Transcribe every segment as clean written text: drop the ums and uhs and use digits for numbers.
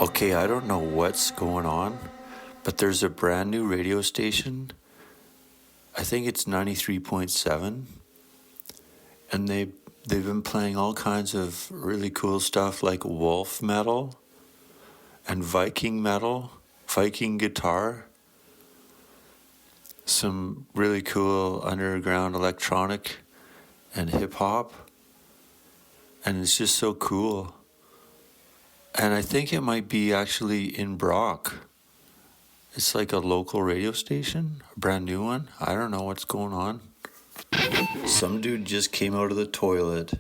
Okay, I don't know what's going on, but there's a brand new radio station. I think it's 93.7, and they've been playing all kinds of really cool stuff like wolf metal and Viking metal, Viking guitar, some really cool underground electronic and hip hop, and it's just so cool. And I think it might be actually in Brock. It's like a local radio station, a brand new one. I don't know what's going on. Some dude just came out of the toilet,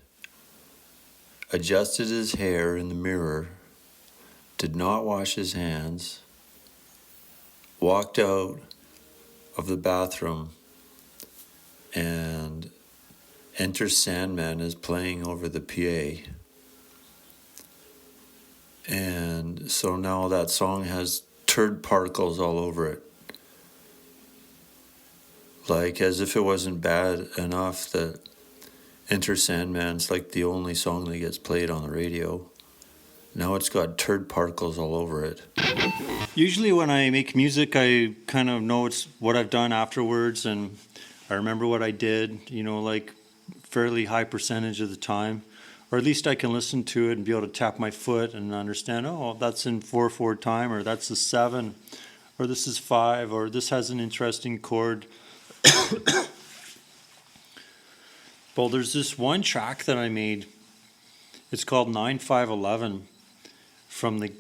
adjusted his hair in the mirror, did not wash his hands, walked out of the bathroom, and Enter Sandman is playing over the PA. And so now that song has turd particles all over it. Like, as if it wasn't bad enough that Enter Sandman's like the only song that gets played on the radio. Now it's got turd particles all over it. Usually when I make music, I kind of know it's what I've done afterwards, and I remember what I did, like fairly high percentage of the time. Or at least I can listen to it and be able to tap my foot and understand, oh, that's in 4/4 time, or that's a 7, or this is 5, or this has an interesting chord. Well, there's this one track that I made. It's called 9511 from the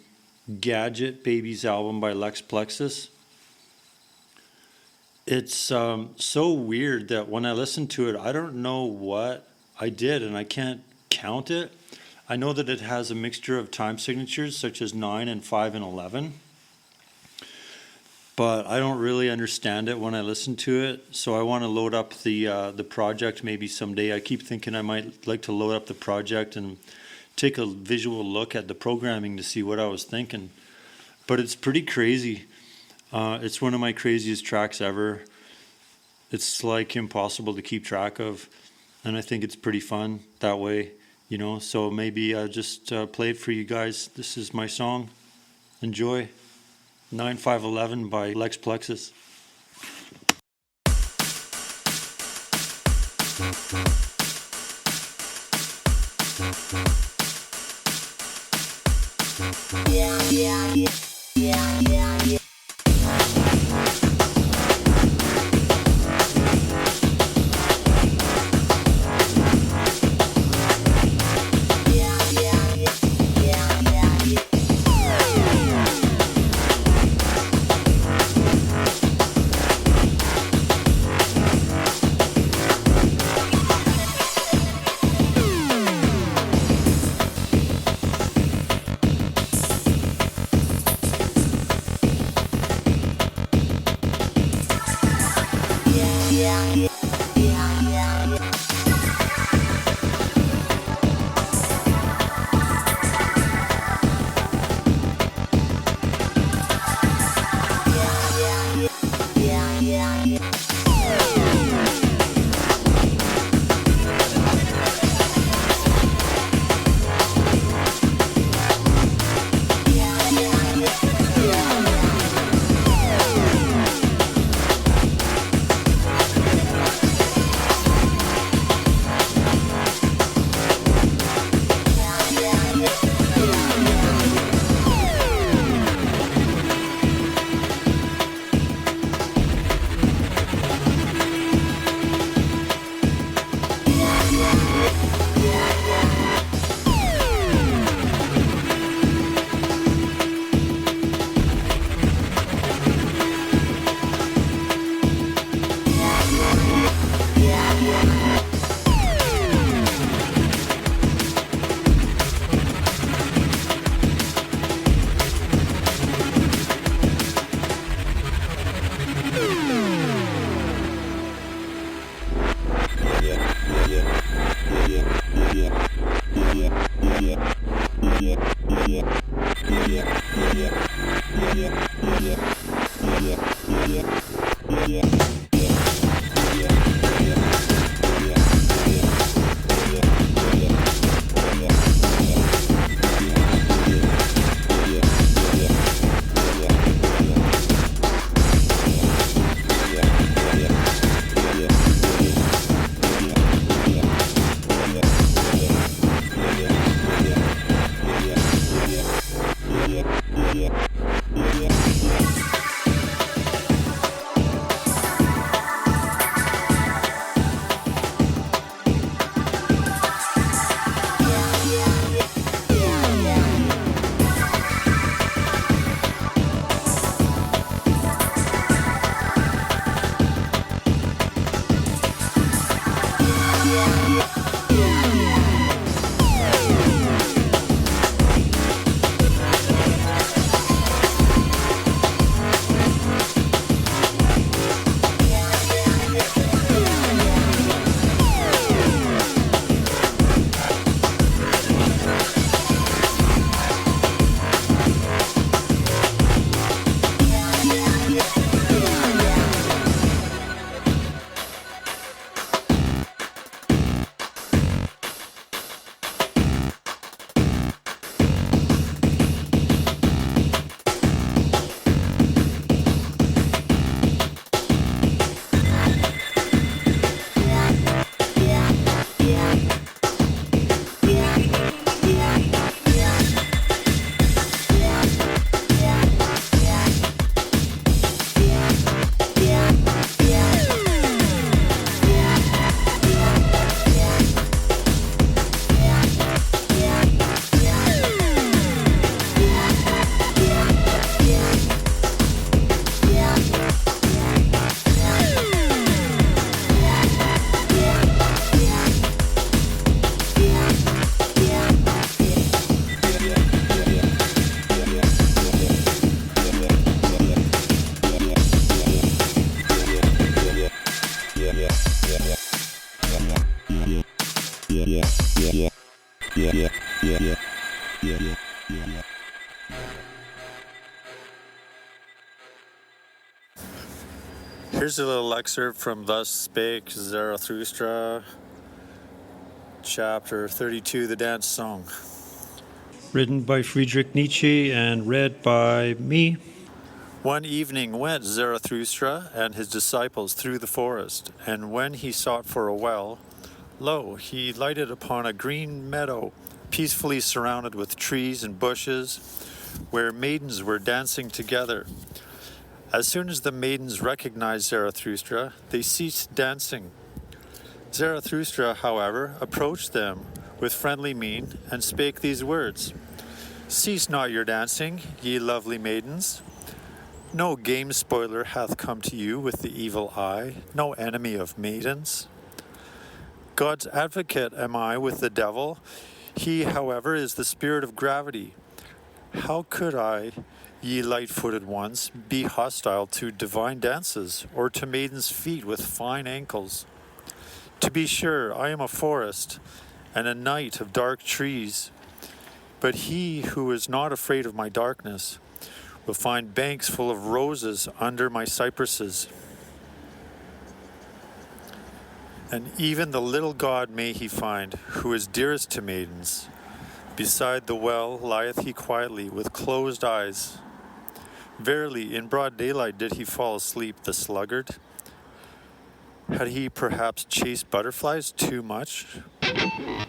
Gadget Babies album by Lex Plexus. It's so weird that when I listen to it, I don't know what I did, and I can't count it. I know that it has a mixture of time signatures such as 9 and 5 and 11, but I don't really understand it when I listen to it. So I want to load up the project maybe someday. I keep thinking I might like to load up the project and take a visual look at the programming to see what I was thinking. But it's pretty crazy. It's one of my craziest tracks ever. It's like impossible to keep track of, and I think it's pretty fun that way. So maybe I'll just play it for you guys. This is my song. Enjoy. 9511 by Lex Plexus. Here's a little excerpt from Thus Spake Zarathustra, chapter 32, The Dance Song. Written by Friedrich Nietzsche and read by me. One evening went Zarathustra and his disciples through the forest, and when he sought for a well, lo, he lighted upon a green meadow, peacefully surrounded with trees and bushes, where maidens were dancing together. As soon as the maidens recognized Zarathustra, they ceased dancing. Zarathustra, however, approached them with friendly mien and spake these words: Cease not your dancing, ye lovely maidens. No game spoiler hath come to you with the evil eye, no enemy of maidens. God's advocate am I with the devil. He, however, is the spirit of gravity. How could I, ye light-footed ones, be hostile to divine dances, or to maidens' feet with fine ankles? To be sure, I am a forest, and a night of dark trees. But he who is not afraid of my darkness will find banks full of roses under my cypresses. And even the little God may he find, who is dearest to maidens. Beside the well lieth he quietly, with closed eyes. Verily, in broad daylight did he fall asleep, the sluggard. Had he perhaps chased butterflies too much? I'm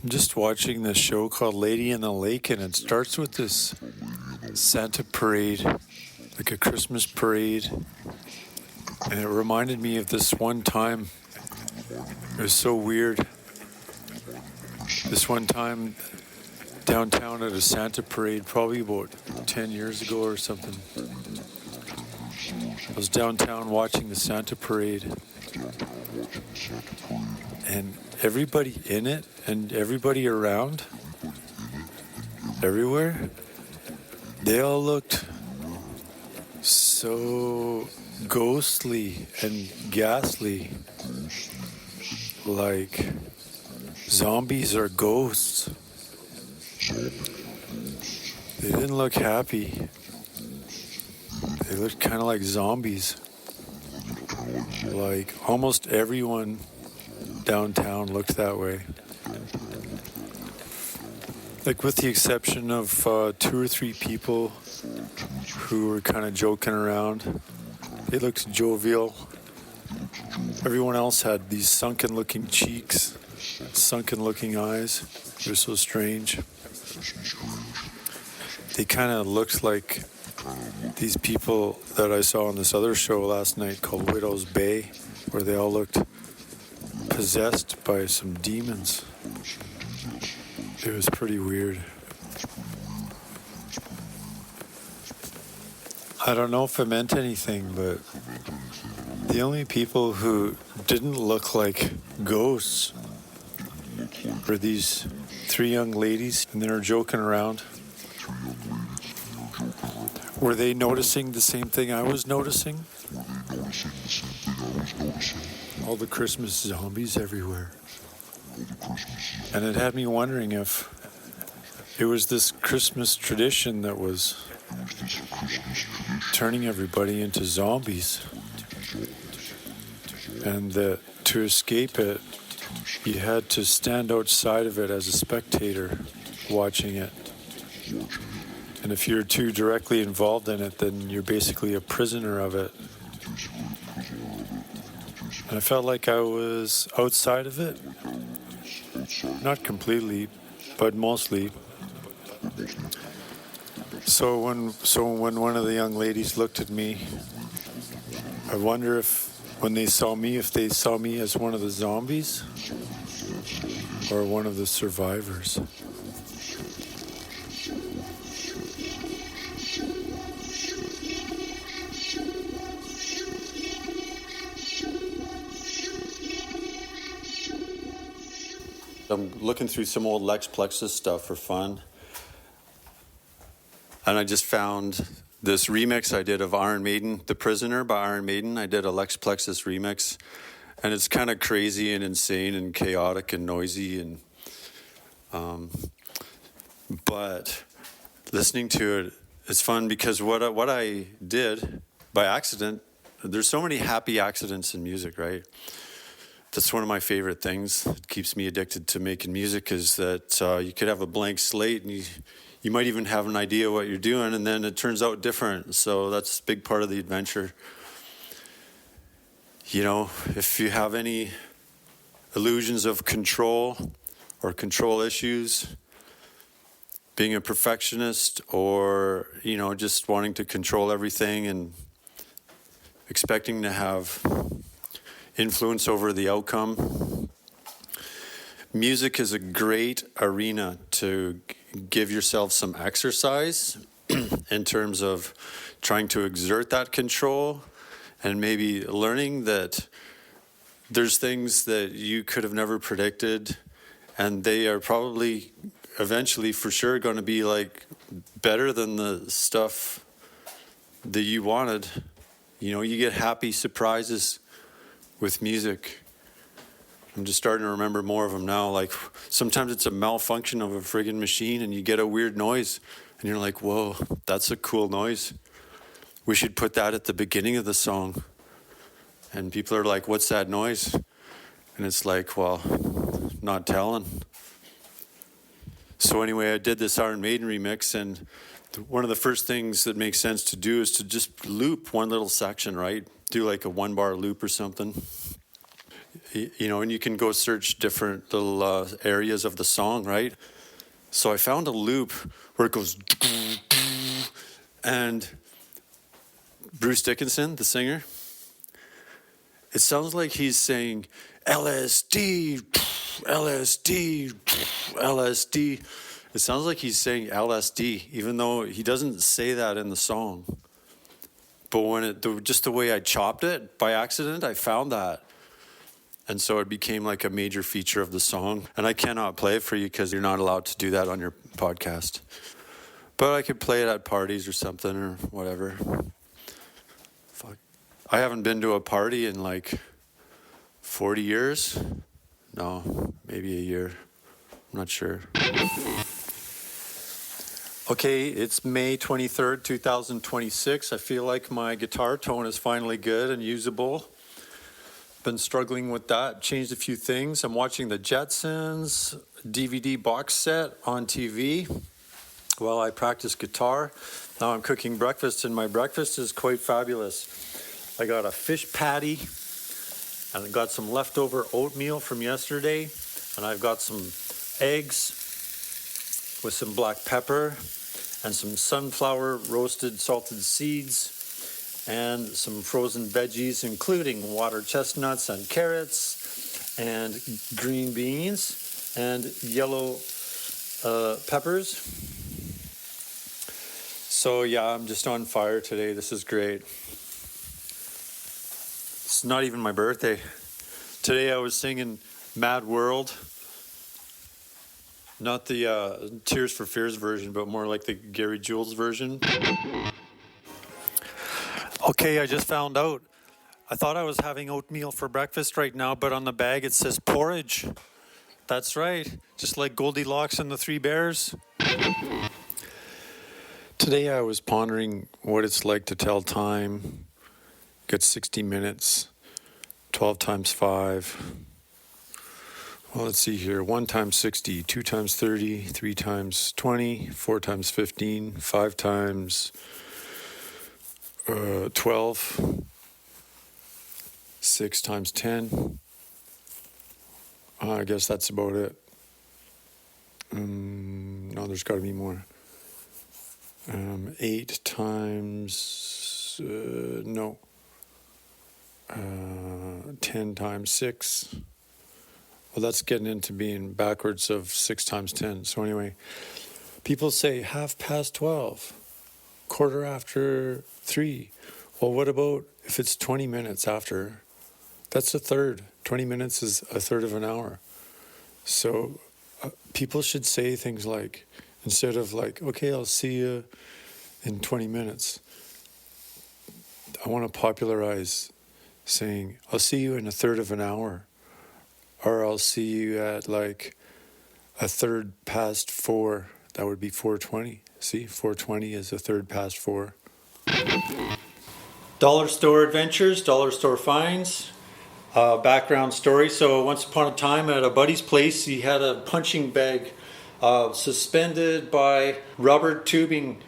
just watching this show called Lady in the Lake, and it starts with this Santa parade, like a Christmas parade. And it reminded me of this one time. It was so weird. This one time downtown at a Santa parade, probably about 10 years ago or something. I was downtown watching the Santa parade, and everybody in it and everybody around, everywhere, they all looked so ghostly and ghastly, like zombies or ghosts. They didn't look happy. They looked kind of like zombies. Like almost everyone downtown looked that way. Like with the exception of 2 or 3 people who were kind of joking around. They looked jovial. Everyone else had these sunken looking cheeks, sunken looking eyes. They're so strange. They kind of looked like these people that I saw on this other show last night called Widow's Bay, where they all looked possessed by some demons. It was pretty weird. I don't know if it meant anything, but the only people who didn't look like ghosts were these 3 young ladies, and they were joking around. Were they noticing the same thing I was noticing? All the Christmas zombies everywhere. And it had me wondering if it was this Christmas tradition that was turning everybody into zombies. And that to escape it, you had to stand outside of it as a spectator watching it. And if you're too directly involved in it, then you're basically a prisoner of it. And I felt like I was outside of it. Not completely, but mostly. So when one of the young ladies looked at me, I wonder if when they saw me as one of the zombies or one of the survivors. I'm looking through some old Lex Plexus stuff for fun. And I just found this remix I did of Iron Maiden, The Prisoner by Iron Maiden. I did a Lex Plexus remix. And it's kind of crazy and insane and chaotic and noisy. And But listening to it, it's fun because what I did by accident, there's so many happy accidents in music, right? That's one of my favorite things. It keeps me addicted to making music is that you could have a blank slate and you might even have an idea what you're doing and then it turns out different. So that's a big part of the adventure. You know, if you have any illusions of control or control issues, being a perfectionist or, you know, just wanting to control everything and expecting to have influence over the outcome, music is a great arena to give yourself some exercise in terms of trying to exert that control and maybe learning that there's things that you could have never predicted and they are probably eventually for sure going to be like better than the stuff that you wanted. You know, you get happy surprises with music. I'm just starting to remember more of them now. Like sometimes it's a malfunction of a friggin' machine and you get a weird noise and you're like, whoa, that's a cool noise. We should put that at the beginning of the song. And people are like, what's that noise? And it's like, well, not telling. So anyway, I did this Iron Maiden remix, and one of the first things that makes sense to do is to just loop one little section, right? Do like a 1-bar loop or something. You know, and you can go search different little areas of the song, right? So I found a loop where it goes, and Bruce Dickinson, the singer, it sounds like he's saying LSD, LSD, LSD. It sounds like he's saying LSD, even though he doesn't say that in the song. But when just the way I chopped it by accident, I found that. And so it became like a major feature of the song. And I cannot play it for you because you're not allowed to do that on your podcast. But I could play it at parties or something or whatever. Fuck. I haven't been to a party in like 40 years. No, maybe a year. I'm not sure. Okay, it's May 23rd, 2026. I feel like my guitar tone is finally good and usable. Been struggling with that, changed a few things. I'm watching the Jetsons DVD box set on TV while I practice guitar. Now I'm cooking breakfast, and my breakfast is quite fabulous. I got a fish patty, and I got some leftover oatmeal from yesterday, and I've got some eggs with some black pepper and some sunflower roasted salted seeds and some frozen veggies, including water chestnuts and carrots and green beans and yellow peppers. So yeah, I'm just on fire today. This is great. It's not even my birthday. Today I was singing Mad World. Not the Tears for Fears version, but more like the Gary Jules version. Okay, I just found out. I thought I was having oatmeal for breakfast right now, but on the bag it says porridge. That's right, just like Goldilocks and the Three Bears. Today I was pondering what it's like to tell time. Get 60 minutes, 12 times 5. Well, let's see here. 1 times 60, 2 times 30, 3 times 20, 4 times 15, 5 times 12, 6 times 10. I guess that's about it. No, there's got to be more. 8 times... 10 times 6. Well, that's getting into being backwards of 6 times 10. So anyway, people say 12:30, 3:15. Well, what about if it's 20 minutes after? That's a third. 20 minutes is a third of an hour. So people should say things like, instead of like, okay, I'll see you in 20 minutes. I want to popularize saying, I'll see you in a third of an hour. Or I'll see you at like a third past 4. That would be 4:20. See, 4:20 is a third past 4. Dollar store adventures, dollar store finds, background story. So once upon a time at a buddy's place, he had a punching bag suspended by rubber tubing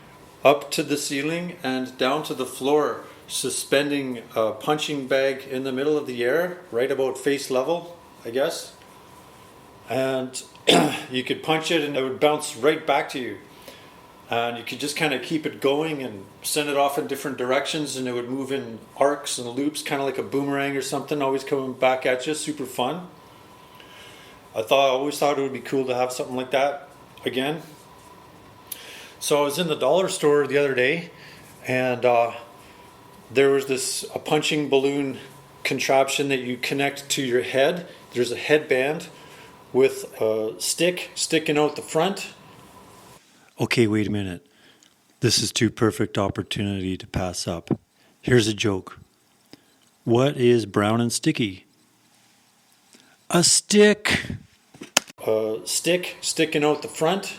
up to the ceiling and down to the floor, suspending a punching bag in the middle of the air, right about face level, I guess. And you could punch it and it would bounce right back to you. And you could just kind of keep it going and send it off in different directions, and it would move in arcs and loops, kind of like a boomerang or something, always coming back at you. Super fun. I always thought it would be cool to have something like that again. So I was in the dollar store the other day, and there was a punching balloon contraption that you connect to your head. There's a headband with a stick sticking out the front. Okay, wait a minute. This is too perfect opportunity to pass up. Here's a joke. What is brown and sticky? A stick. A stick sticking out the front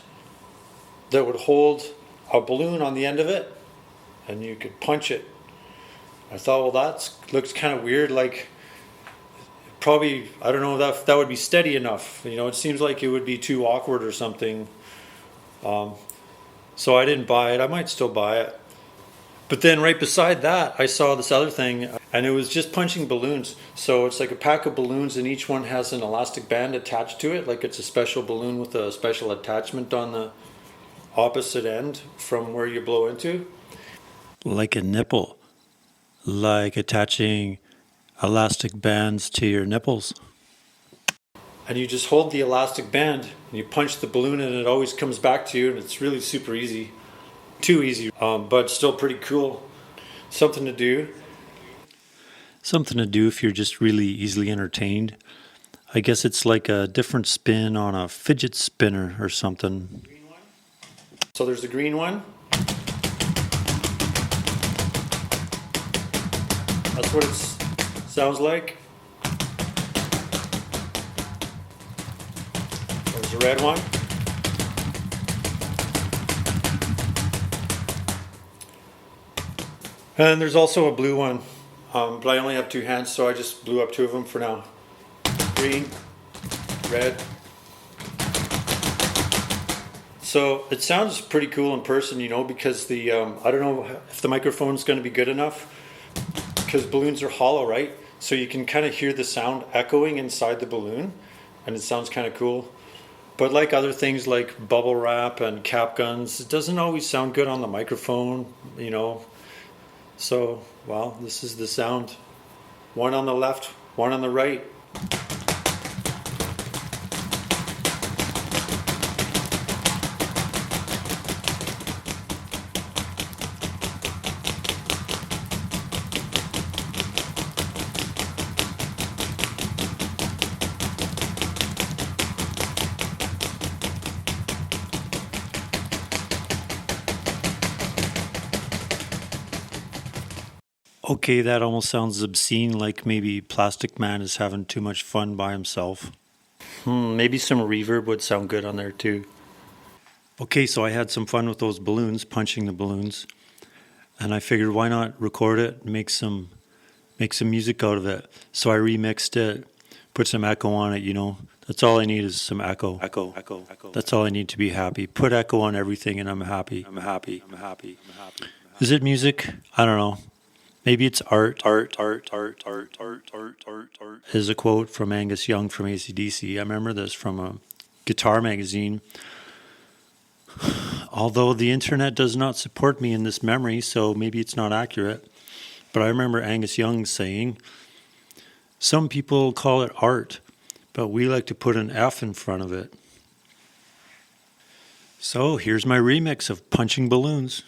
that would hold a balloon on the end of it, and you could punch it. I thought, well, that looks kind of weird. Like, probably, I don't know if that would be steady enough. You know, it seems like it would be too awkward or something. So I didn't buy it. I might still buy it. But then right beside that, I saw this other thing, and it was just punching balloons. So it's like a pack of balloons, and each one has an elastic band attached to it, like it's a special balloon with a special attachment on the opposite end from where you blow into. Like a nipple. Like attaching elastic bands to your nipples. And you just hold the elastic band and you punch the balloon and it always comes back to you, and it's really super easy. Too easy, but still pretty cool. Something to do. Something to do if you're just really easily entertained. I guess it's like a different spin on a fidget spinner or something. So there's the green one. That's what it sounds like. There's the red one. And there's also a blue one, but I only have two hands, so I just blew up two of them for now. Green, red. So it sounds pretty cool in person, you know, because the I don't know if the microphone's going to be good enough, because balloons are hollow, right? So you can kind of hear the sound echoing inside the balloon, and it sounds kind of cool. But like other things like bubble wrap and cap guns, it doesn't always sound good on the microphone, you know. So, well, this is the sound. One on the left, one on the right. Okay, that almost sounds obscene, like maybe Plastic Man is having too much fun by himself. Maybe some reverb would sound good on there too. Okay, so I had some fun with those balloons, punching the balloons. And I figured, why not record it, make some music out of it. So I remixed it, put some echo on it, you know. That's all I need is some echo. Echo. That's all I need to be happy. Put echo on everything and I'm happy. Is it music? I don't know. Maybe it's art is a quote from Angus Young from AC/DC. I remember this from a guitar magazine. Although the internet does not support me in this memory, so maybe it's not accurate. But I remember Angus Young saying, some people call it art, but we like to put an F in front of it. So here's my remix of Punching Balloons.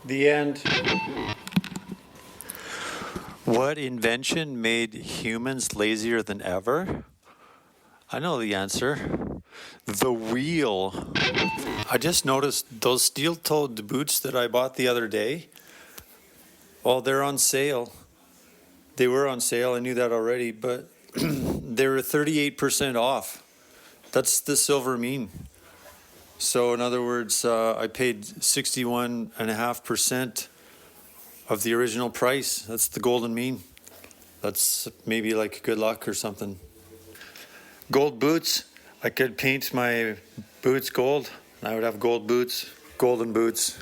The end. What invention made humans lazier than ever? I know the answer. The wheel. I just noticed those steel-toed boots that I bought the other day. Well, they're on sale. They were on sale. I knew that already, but they were 38% off. That's the silver mean. So in other words, I paid 61.5% of the original price. That's the golden mean. That's maybe like good luck or something. Gold boots. I could paint my boots gold. I would have gold boots, golden boots.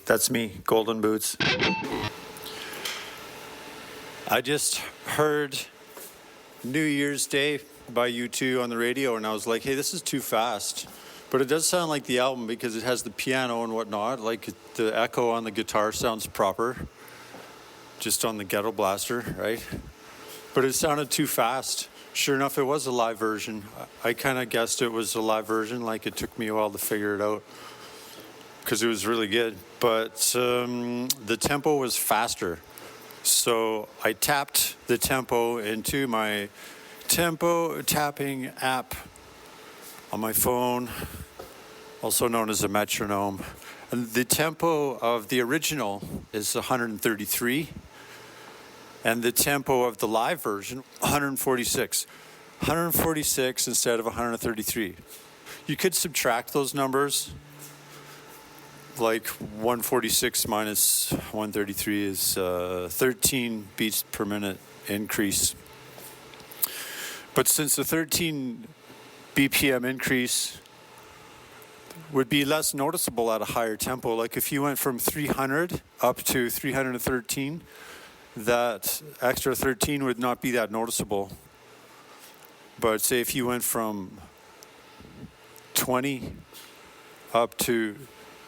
That's me, golden boots. I just heard New Year's Day by U2 on the radio, and I was like, hey, this is too fast. But it does sound like the album because it has the piano and whatnot. Like the echo on the guitar sounds proper, just on the ghetto blaster, right? But it sounded too fast. Sure enough, it was a live version. I kind of guessed it was a live version. Like it took me a while to figure it out because it was really good. But the tempo was faster. So I tapped the tempo into my tempo tapping app on my phone, also known as a metronome. And the tempo of the original is 133, and the tempo of the live version, 146. 146 instead of 133. You could subtract those numbers, like 146 minus 133 is 13 beats per minute increase. But since the 13 BPM increase would be less noticeable at a higher tempo, like if you went from 300 up to 313, that extra 13 would not be that noticeable. But say if you went from 20 up to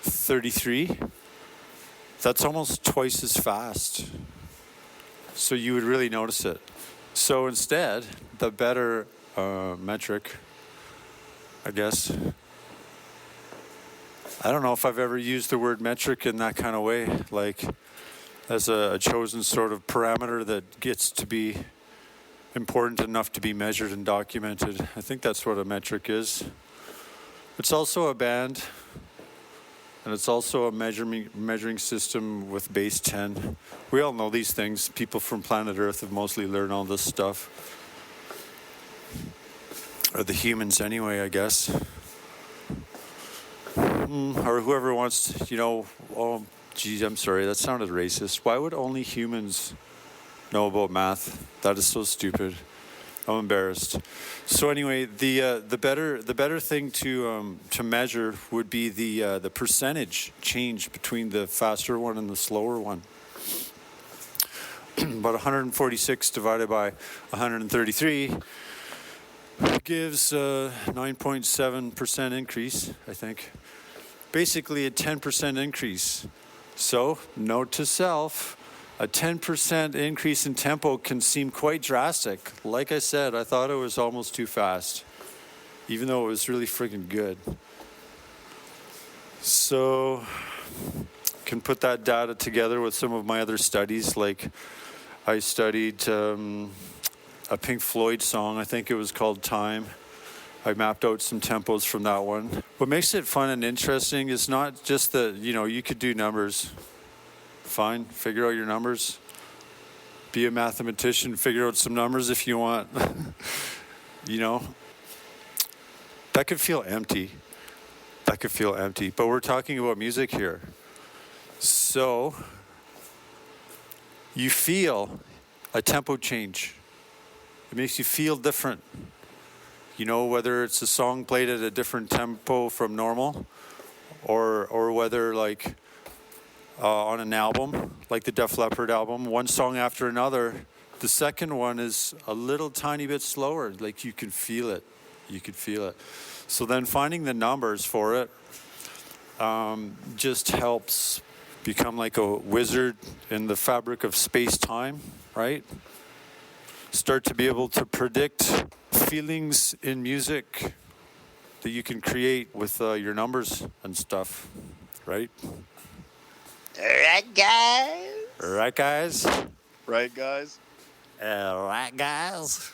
33, that's almost twice as fast. So you would really notice it. So instead, the better metric, I guess. I don't know if I've ever used the word metric in that kind of way, like as a chosen sort of parameter that gets to be important enough to be measured and documented. I think that's what a metric is. It's also a band, and it's also a measuring system with base 10. We all know these things. People from planet Earth have mostly learned all this stuff. Or the humans anyway, I guess. Or whoever wants to, oh, geez, I'm sorry, that sounded racist. Why would only humans know about math? That is so stupid. I'm embarrassed. So anyway, the better thing to measure would be the percentage change between the faster one and the slower one. About 146 divided by 133 gives 9.7% increase, I think. Basically a 10% increase. So, note to self, a 10% increase in tempo can seem quite drastic. Like I said, I thought it was almost too fast, even though it was really freaking good. So, can put that data together with some of my other studies. Like, I studied a Pink Floyd song, I think it was called Time. I mapped out some tempos from that one. What makes it fun and interesting is not just that, you could do numbers. Fine, figure out your numbers. Be a mathematician, figure out some numbers if you want. That could feel empty. But we're talking about music here. So, you feel a tempo change. It makes you feel different. Whether it's a song played at a different tempo from normal, or whether like on an album, like the Def Leppard album, one song after another, the second one is a little tiny bit slower. Like you can feel it. So then finding the numbers for it just helps become like a wizard in the fabric of space-time, right? Start to be able to predict feelings in music that you can create with your numbers and stuff, right? Right, guys? Right, guys? Right, guys? Right, guys?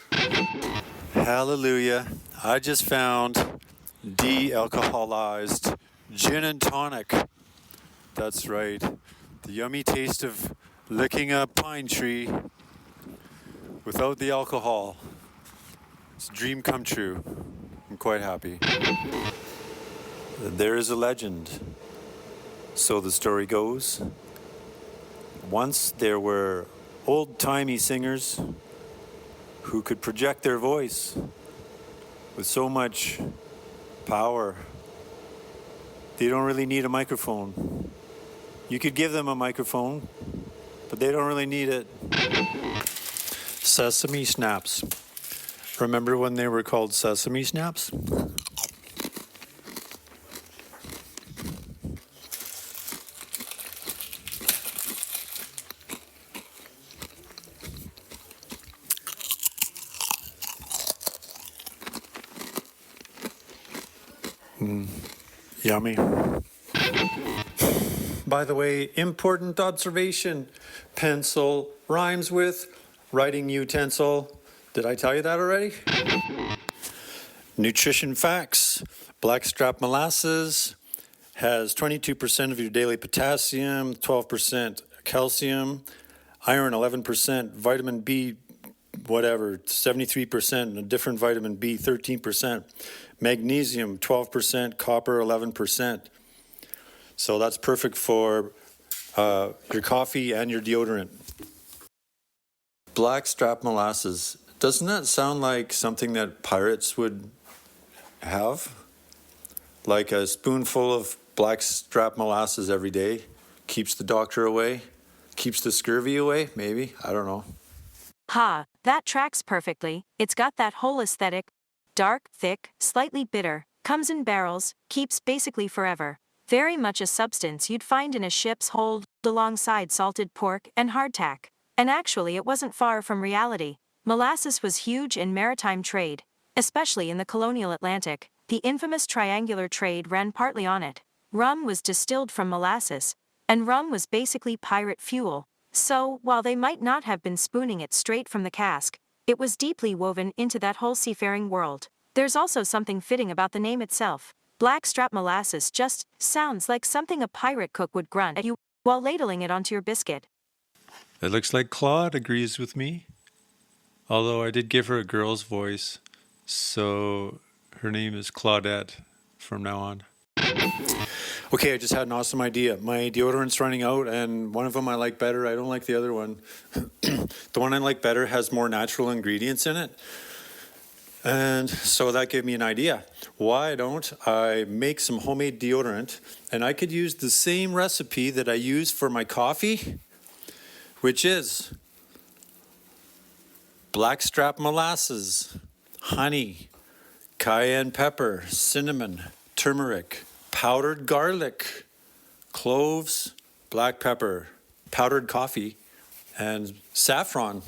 Hallelujah. I just found de-alcoholized gin and tonic. That's right. The yummy taste of licking a pine tree without the alcohol. It's a dream come true. I'm quite happy. There is a legend. So the story goes. Once there were old-timey singers who could project their voice with so much power. They don't really need a microphone. You could give them a microphone, but they don't really need it. Sesame snaps. Remember when they were called sesame snaps? Yummy. By the way, important observation. Pencil rhymes with writing utensil. Did I tell you that already? Nutrition facts. Blackstrap molasses has 22% of your daily potassium, 12% calcium, iron 11%, vitamin B whatever, 73%, and a different vitamin B 13%, magnesium 12%, copper 11%. So that's perfect for your coffee and your deodorant. Blackstrap molasses. Doesn't that sound like something that pirates would have? Like a spoonful of blackstrap molasses every day keeps the doctor away, keeps the scurvy away, maybe? I don't know. Ha, that tracks perfectly. It's got that whole aesthetic. Dark, thick, slightly bitter, comes in barrels, keeps basically forever. Very much a substance you'd find in a ship's hold alongside salted pork and hardtack. And actually it wasn't far from reality. Molasses was huge in maritime trade, especially in the colonial Atlantic. The infamous triangular trade ran partly on it. Rum was distilled from molasses, and rum was basically pirate fuel. So, while they might not have been spooning it straight from the cask, it was deeply woven into that whole seafaring world. There's also something fitting about the name itself. Blackstrap molasses just sounds like something a pirate cook would grunt at you while ladling it onto your biscuit. It looks like Claude agrees with me. Although I did give her a girl's voice, so her name is Claudette from now on. Okay, I just had an awesome idea. My deodorant's running out, and one of them I like better. I don't like the other one. The one I like better has more natural ingredients in it. And so that gave me an idea. Why don't I make some homemade deodorant, and I could use the same recipe that I use for my coffee, which is blackstrap molasses, honey, cayenne pepper, cinnamon, turmeric, powdered garlic, cloves, black pepper, powdered coffee, and saffron.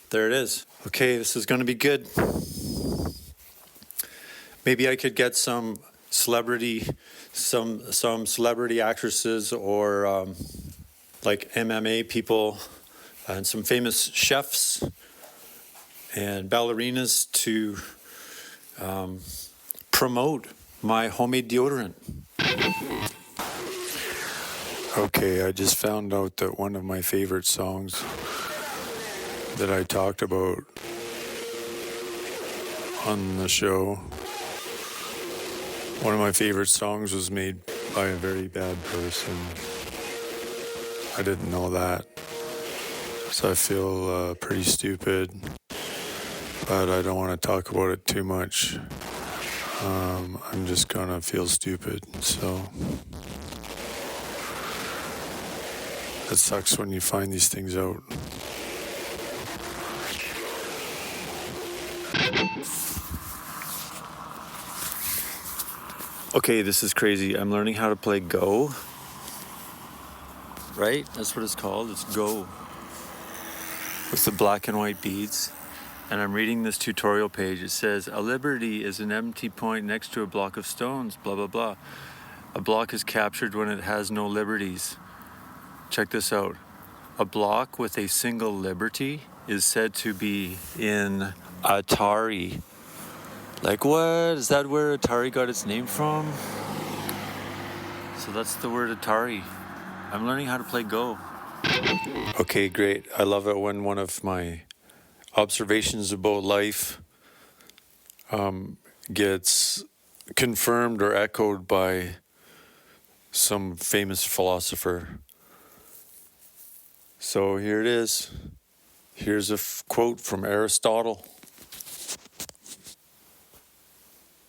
There it is. Okay, this is going to be good. Maybe I could get some celebrity actresses or like MMA people and some famous chefs and ballerinas to promote my homemade deodorant. Okay, I just found out that one of my favorite songs that I talked about on the show, one of my favorite songs was made by a very bad person. I didn't know that. So I feel pretty stupid, but I don't want to talk about it too much. I'm just gonna feel stupid, so it sucks when you find these things out. Okay, this is crazy. I'm learning how to play Go. Right? That's what it's called. It's Go. With the black and white beads. And I'm reading this tutorial page. It says, a liberty is an empty point next to a block of stones, blah, blah, blah. A block is captured when it has no liberties. check this out. A block with a single liberty is said to be in Atari. Like what? Is that where Atari got its name from? So that's the word Atari. I'm learning how to play Go. Okay, great. I love it when one of my observations about life gets confirmed or echoed by some famous philosopher. So here it is. Here's a quote from Aristotle.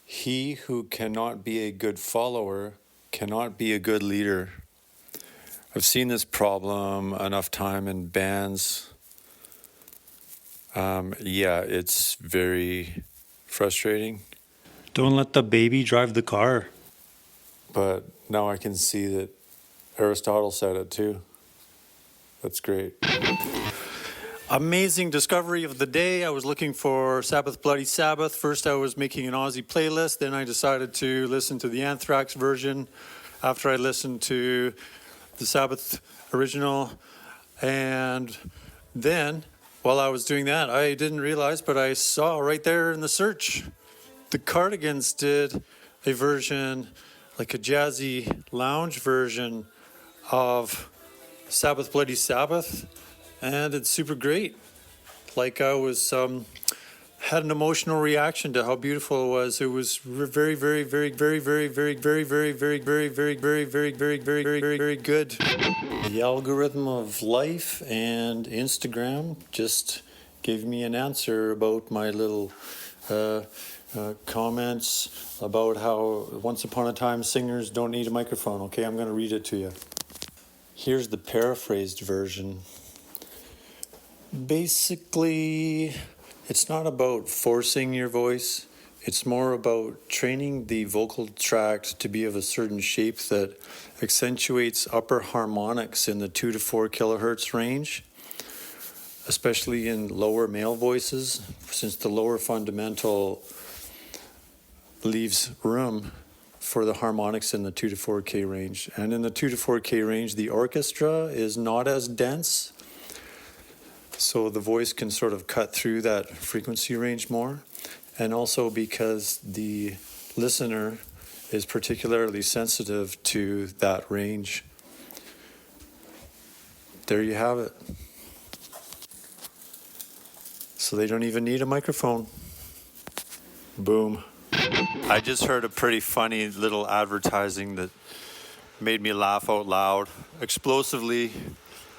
He who cannot be a good follower cannot be a good leader. I've seen this problem enough time in bands. Yeah, it's very frustrating. Don't let the baby drive the car. But now I can see that Aristotle said it too. That's great. Amazing discovery of the day. I was looking for Sabbath Bloody Sabbath. First I was making an Aussie playlist. Then I decided to listen to the Anthrax version after I listened to the Sabbath original. And then while I was doing that, I didn't realize, but I saw right there in the search, the Cardigans did a version, like a jazzy lounge version of Sabbath Bloody Sabbath, and it's super great. Like I was had an emotional reaction to how beautiful it was. It was very, very, very, very, very, very, very, very, very, very, very, very, very, very, very, very, very good. The algorithm of life and Instagram just gave me an answer about my little comments about how once upon a time singers don't need a microphone. Okay, I'm going to read it to you. Here's the paraphrased version. Basically, it's not about forcing your voice. It's more about training the vocal tract to be of a certain shape that accentuates upper harmonics in the 2 to 4 kilohertz range, especially in lower male voices, since the lower fundamental leaves room for the harmonics in the 2 to 4K range. And in the 2 to 4K range, the orchestra is not as dense, so the voice can sort of cut through that frequency range more. And also because the listener is particularly sensitive to that range. There you have it. So they don't even need a microphone. Boom. I just heard a pretty funny little advertising that made me laugh out loud. Explosively,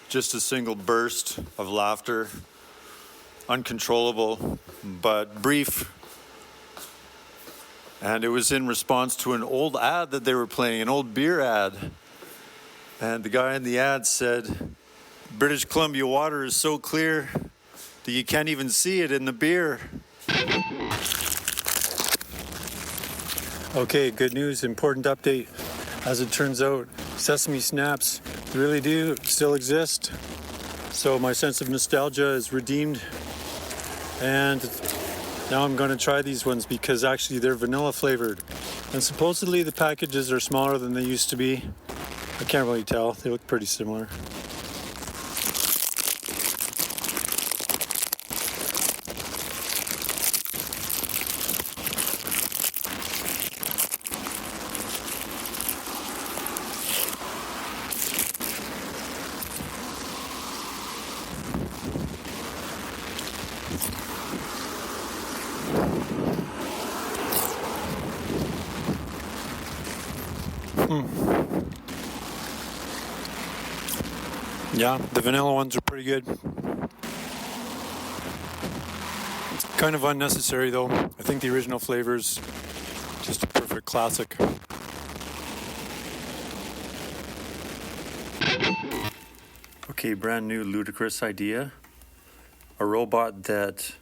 just a single burst of laughter. Uncontrollable, but brief. And it was in response to an old ad that they were playing, an old beer ad. And the guy in the ad said, British Columbia water is so clear that you can't even see it in the beer. Okay, good news, important update. As it turns out, sesame snaps really do still exist. So my sense of nostalgia is redeemed. And now I'm going to try these ones because actually they're vanilla flavored. And supposedly the packages are smaller than they used to be. I can't really tell. They look pretty similar. Yeah, the vanilla ones are pretty good. Kind of unnecessary though. I think the original flavor's just a perfect classic. Okay, brand new ludicrous idea. A robot that,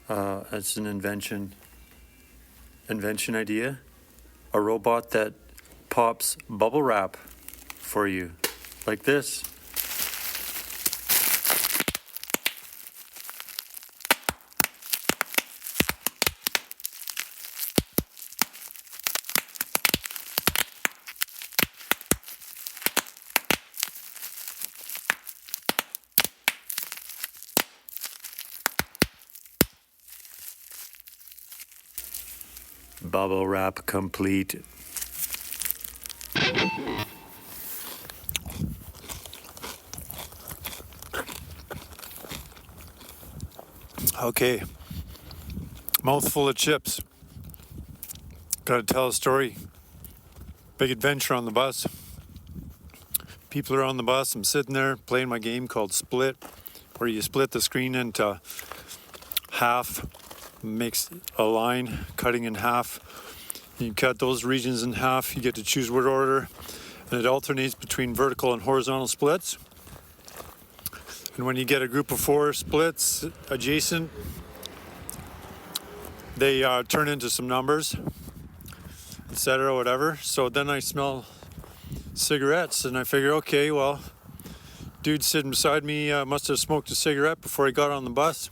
it's an invention idea. A robot that pops bubble wrap for you, like this. bubble wrap complete. Okay, mouthful of chips. Gotta tell a story. Big adventure on the bus. People are on the bus. I'm sitting there playing my game called Split, where you split the screen into half, makes a line cutting in half. You cut those regions in half. You get to choose what order, and it alternates between vertical and horizontal splits. And when you get a group of 4 splits adjacent, they turn into some numbers, etc., whatever. So then I smell cigarettes, and I figure, okay, well, dude sitting beside me must have smoked a cigarette before he got on the bus.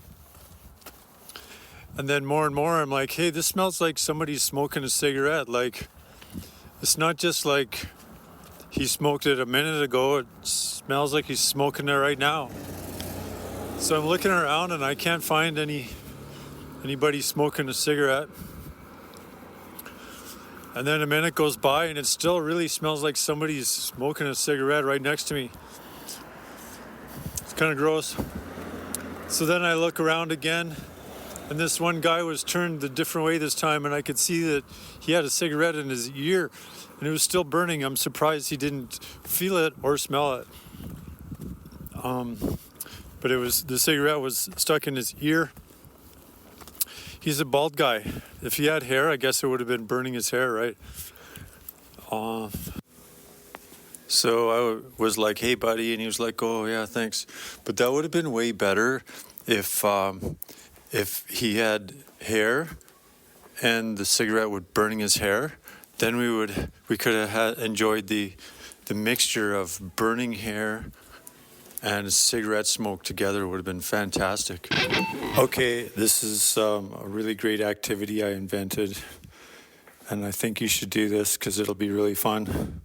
And then more and more, I'm like, hey, this smells like somebody's smoking a cigarette. Like, it's not just like he smoked it a minute ago. It smells like he's smoking it right now. So I'm looking around and I can't find anybody smoking a cigarette. And then a minute goes by and it still really smells like somebody's smoking a cigarette right next to me. It's kind of gross. So then I look around again, and this one guy was turned a different way this time, and I could see that he had a cigarette in his ear and it was still burning. I'm surprised he didn't feel it or smell it. But the cigarette was stuck in his ear. He's a bald guy. If he had hair, I guess it would have been burning his hair, right? So I was like, hey, buddy. And he was like, oh, yeah, thanks. But that would have been way better if he had hair and the cigarette was burning his hair. Then we could have enjoyed the mixture of burning hair and cigarette smoke together. Would have been fantastic. Okay, this is a really great activity I invented, and I think you should do this because it'll be really fun.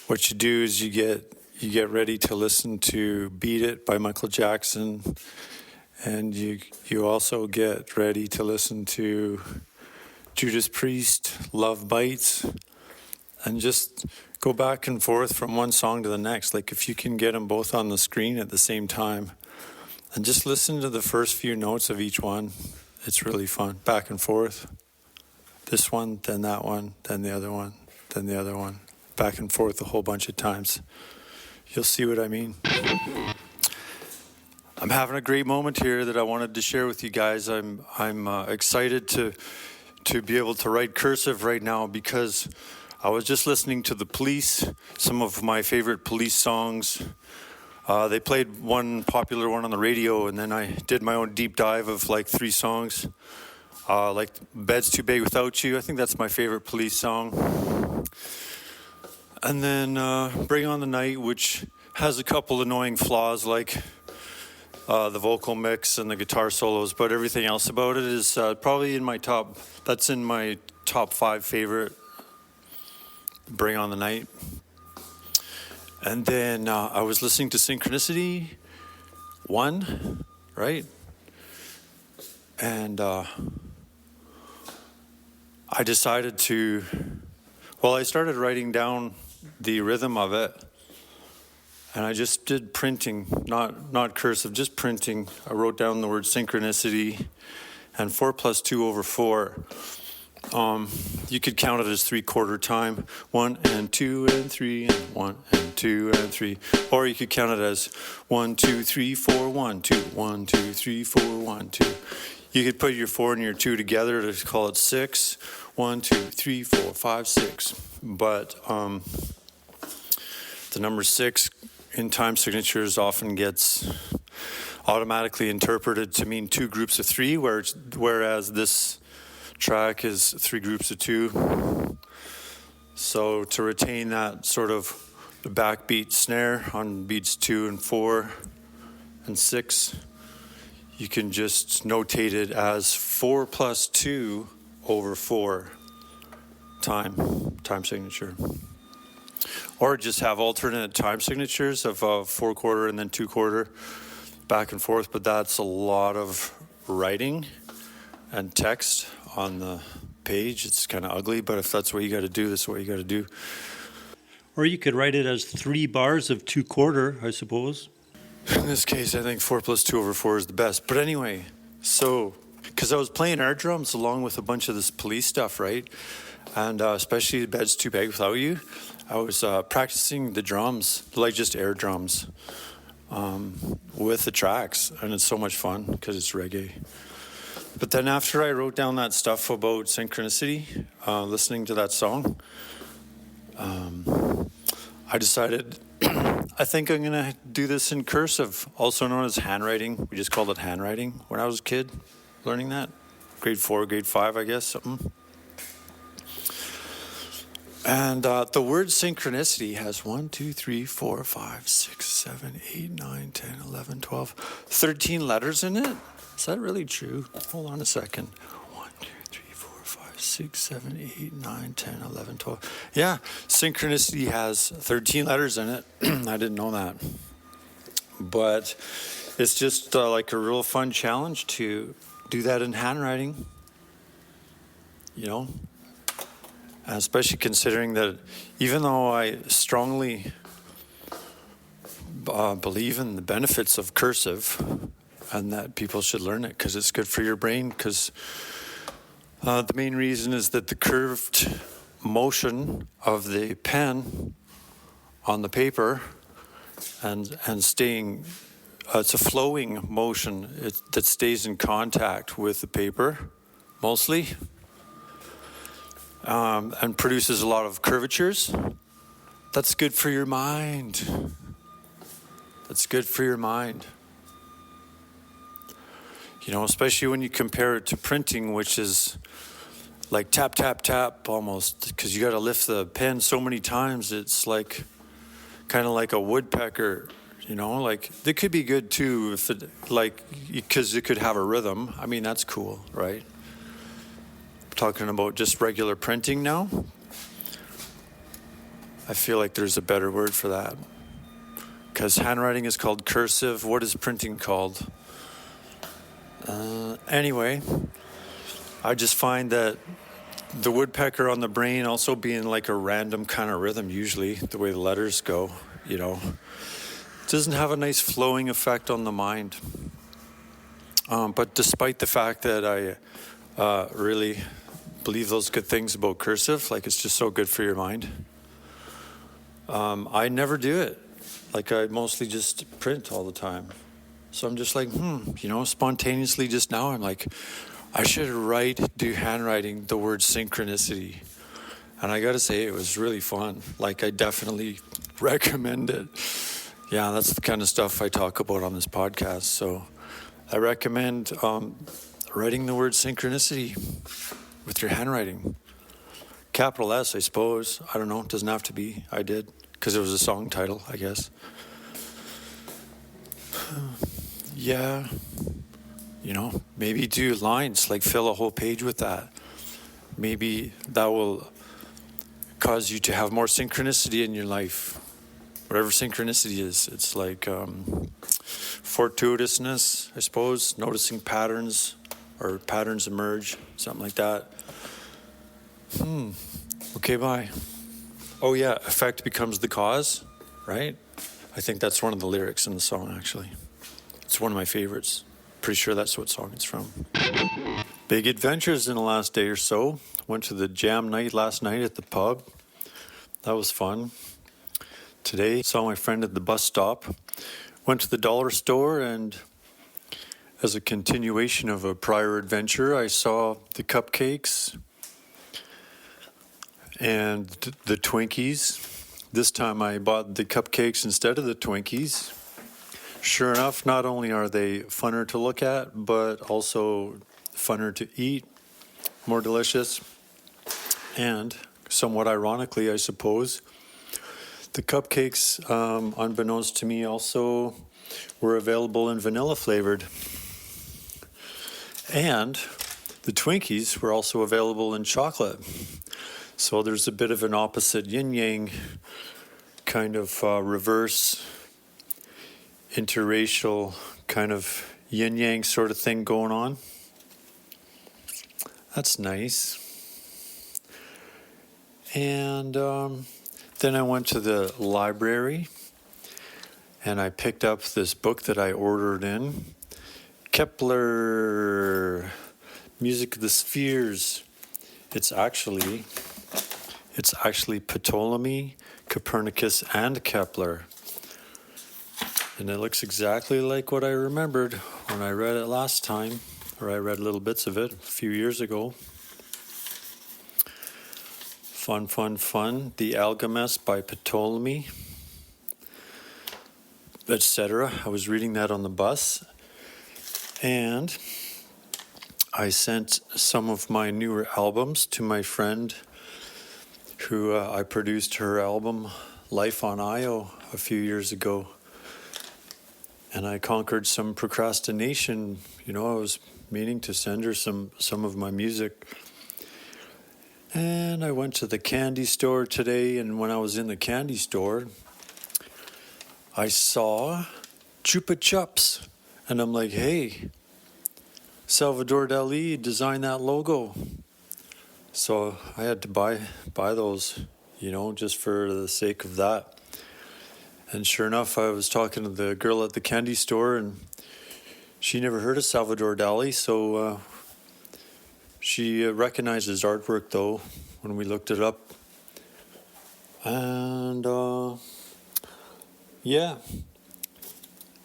What you do is you get ready to listen to Beat It by Michael Jackson, and you also get ready to listen to Judas Priest, Love Bites, and just go back and forth from one song to the next. Like if you can get them both on the screen at the same time, and just listen to the first few notes of each one. It's really fun. Back and forth. This one, then that one, then the other one, then the other one. Back and forth a whole bunch of times. You'll see what I mean. I'm having a great moment here that I wanted to share with you guys. I'm excited to be able to write cursive right now because I was just listening to The Police, some of my favorite Police songs. They played one popular one on the radio, and then I did my own deep dive of like 3 songs. Like Bed's Too Big Without You. I think that's my favorite Police song. And then Bring On the Night, which has a couple annoying flaws like the vocal mix and the guitar solos, but everything else about it is probably in my top 5 favorite. Bring On the Night. And then I was listening to Synchronicity 1, right? And I decided I started writing down the rhythm of it. And I just did printing, not cursive, just printing. I wrote down the word synchronicity and 4 + 2 / 4. You could count it as 3/4 time. 1 and 2 and 3 and 1 and 2 and 3. Or you could count it as 1, 2, 3, 4, 1, 2, 1, 2, 3, 4, 1, 2. You could put your 4 and your 2 together to call it 6. 1, 2, 3, 4, 5, 6. But the number 6 in time signatures often gets automatically interpreted to mean 2 groups of 3, whereas this track is 3 groups of 2. So to retain that sort of the backbeat snare on beats 2 and 4 and 6, you can just notate it as 4 + 2 / 4 time signature. Or just have alternate time signatures of 4/4 and then 2/4 back and forth, but that's a lot of writing and text on page. It's kind of ugly, but if that's what you got to do, that's what you got to do. Or you could write it as 3 bars of 2/4, I suppose. In this case, I think 4 + 2/4 is the best. But anyway, so, because I was playing air drums along with a bunch of this police stuff, right? And especially Bed's Too Big Without You, I was practicing the drums, like just air drums, with the tracks. And it's so much fun because it's reggae. But then after I wrote down that stuff about Synchronicity, listening to that song, I decided I think I'm going to do this in cursive, also known as handwriting. We just called it handwriting when I was a kid, learning that. Grade 4, grade 5, I guess, something. And the word synchronicity has 1, 2, 3, 4, 5, 6, 7, 8, 9, 10, 11, 12, 13 letters in it. Is that really true? Hold on a second. 1, 2, 3, 4, 5, 6, 7, 8, 9, 10, 11, 12. Yeah, synchronicity has 13 letters in it. I didn't know that. But it's just like a real fun challenge to do that in handwriting. You know? Especially considering that even though I strongly believe in the benefits of cursive and that people should learn it because it's good for your brain, because the main reason is that the curved motion of the pen on the paper and staying, it's a flowing motion that stays in contact with the paper mostly. And produces a lot of curvatures. That's good for your mind. That's good for your mind. You know, especially when you compare it to printing, which is like tap, tap, tap almost, because you got to lift the pen so many times. It's like kind of like a woodpecker, you know, like it could be good too if it, like, because it could have a rhythm. I mean, that's cool, right? Talking about just regular printing now. I feel like there's a better word for that. Because handwriting is called cursive. What is printing called? Anyway, I just find that the woodpecker on the brain also being like a random kind of rhythm, usually, the way the letters go, you know, doesn't have a nice flowing effect on the mind. But despite the fact that I really believe those good things about cursive, like it's just so good for your mind, I never do it. Like I mostly just print all the time. So I'm just like, you know, spontaneously just now I'm like, I should do handwriting the word synchronicity. And I gotta say, it was really fun. Like I definitely recommend it. Yeah, that's the kind of stuff I talk about on this podcast. So I recommend writing the word synchronicity with your handwriting. Capital S, I suppose. I don't know. It doesn't have to be. I did, because it was a song title, I guess. Yeah. You know, maybe do lines, like fill a whole page with that. Maybe that will cause you to have more synchronicity in your life. Whatever synchronicity is. It's like fortuitousness, I suppose. Noticing patterns, or patterns emerge, something like that. Okay, bye. Oh yeah, effect becomes the cause, right? I think that's one of the lyrics in the song, actually. It's one of my favorites. Pretty sure that's what song it's from. Big adventures in the last day or so. Went to the jam night last night at the pub. That was fun. Today, saw my friend at the bus stop. Went to the dollar store, and as a continuation of a prior adventure, I saw the cupcakes and the Twinkies. This time I bought the cupcakes instead of the Twinkies. Sure enough, not only are they funner to look at, but also funner to eat, more delicious. And somewhat ironically, I suppose, the cupcakes, unbeknownst to me, also were available in vanilla flavored. And the Twinkies were also available in chocolate. So there's a bit of an opposite yin-yang kind of reverse interracial kind of yin-yang sort of thing going on. That's nice. And then I went to the library and I picked up this book that I ordered in, Kepler, Music of the Spheres. It's actually Ptolemy, Copernicus, and Kepler. And it looks exactly like what I remembered when I read it last time, or I read little bits of it a few years ago. Fun, fun, fun. The Alchemist by Ptolemy, etc. I was reading that on the bus. And I sent some of my newer albums to my friend who I produced her album Life on Io a few years ago. And I conquered some procrastination. I was meaning to send her some of my music. And I went to the candy store today, and when I was in the candy store, I saw Chupa Chups. And I'm like, hey, Salvador Dali designed that logo. So I had to buy those, just for the sake of that. And sure enough, I was talking to the girl at the candy store, and she never heard of Salvador Dali, so she recognized his artwork, though, when we looked it up. And, yeah.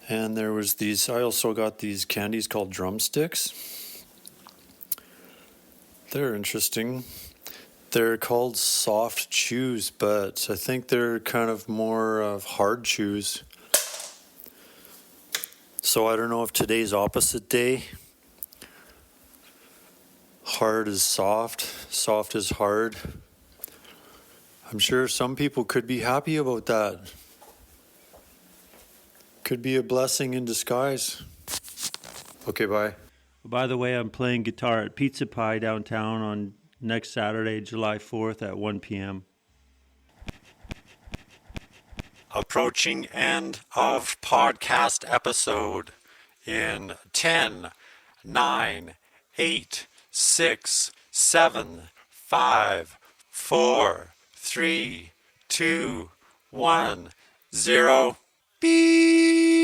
And there was I also got these candies called drumsticks. They're interesting. They're called soft chews, but I think they're kind of more of hard chews. So I don't know if today's opposite day. Hard is soft, soft is hard. I'm sure some people could be happy about that. Could be a blessing in disguise. Okay, bye. By the way, I'm playing guitar at Pizza Pie downtown on next Saturday, July 4th at 1 p.m. Approaching end of podcast episode in 10, 9, 8, 6, 7, 5, 4, 3, 2, 1, 0. Beep.